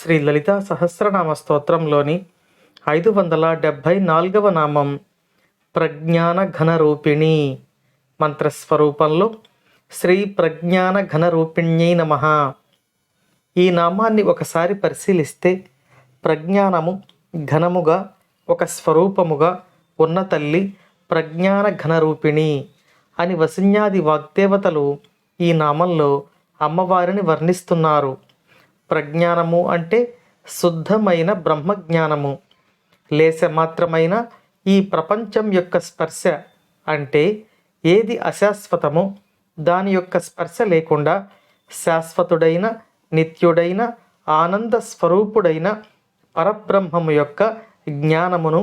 శ్రీ లలితా సహస్రనామ స్తోత్రంలోని 574వ నామం ప్రజ్ఞాన ఘనరూపిణి. మంత్రస్వరూపంలో శ్రీ ప్రజ్ఞాన ఘనరూపిణ్యై నమః. ఈ నామాన్ని ఒకసారి పరిశీలిస్తే ప్రజ్ఞానము ఘనముగా ఒక స్వరూపముగా ఉన్న తల్లి ప్రజ్ఞాన ఘనరూపిణి అని వసిన్యాది వాగ్దేవతలు ఈ నామంలో అమ్మవారిని వర్ణిస్తున్నారు. ప్రజ్ఞానము అంటే శుద్ధమైన బ్రహ్మజ్ఞానము. లేశమాత్రమైన ఈ ప్రపంచం యొక్క స్పర్శ అంటే ఏది అశాశ్వతమో దాని యొక్క స్పర్శ లేకుండా శాశ్వతుడైన నిత్యుడైన ఆనంద స్వరూపుడైన పరబ్రహ్మము యొక్క జ్ఞానమును,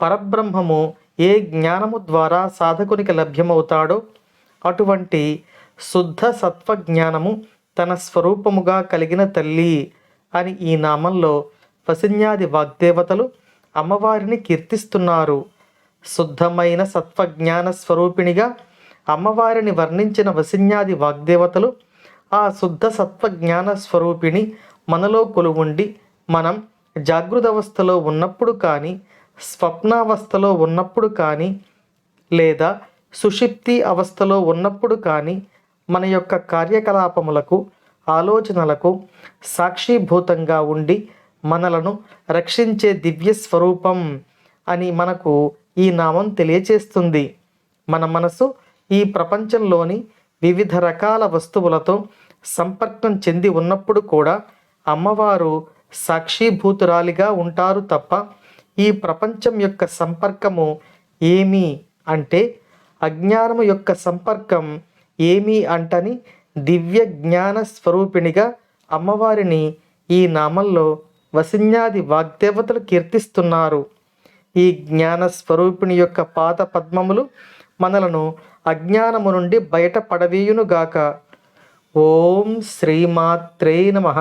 పరబ్రహ్మము ఏ జ్ఞానము ద్వారా సాధకునికి లభ్యమవుతాడో అటువంటి శుద్ధ సత్వజ్ఞానము తన స్వరూపముగా కలిగిన తల్లి అని ఈ నామంలో వసిన్యాది వాగ్దేవతలు అమ్మవారిని కీర్తిస్తున్నారు. శుద్ధమైన సత్వజ్ఞాన స్వరూపిణిగా అమ్మవారిని వర్ణించిన వసిన్యాది వాగ్దేవతలు ఆ శుద్ధ సత్వజ్ఞాన స్వరూపిణి మనలో కొలువుండి మనం జాగృతావస్థలో ఉన్నప్పుడు కానీ, స్వప్నావస్థలో ఉన్నప్పుడు కానీ, లేదా సుషిప్తి అవస్థలో ఉన్నప్పుడు కానీ మన యొక్క కార్యకలాపములకు, ఆలోచనలకు సాక్షిభూతంగా ఉండి మనలను రక్షించే దివ్య స్వరూపం అని మనకు ఈ నామం తెలియచేస్తుంది. మన మనసు ఈ ప్రపంచంలోని వివిధ రకాల వస్తువులతో సంపర్కం చెంది ఉన్నప్పుడు కూడా అమ్మవారు సాక్షిభూతురాలిగా ఉంటారు తప్ప ఈ ప్రపంచం యొక్క సంపర్కము ఏమి అంటే అజ్ఞానము యొక్క సంపర్కం ఏమీ అంటని దివ్య జ్ఞాన స్వరూపిణిగా అమ్మవారిని ఈ నామంలో వసిన్యాది వాగ్దేవతలు కీర్తిస్తున్నారు. ఈ జ్ఞాన స్వరూపిణి యొక్క పాద పద్మములు మనలను అజ్ఞానము నుండి బయటపడవేయునుగాక. ఓం శ్రీమాత్రే నమః.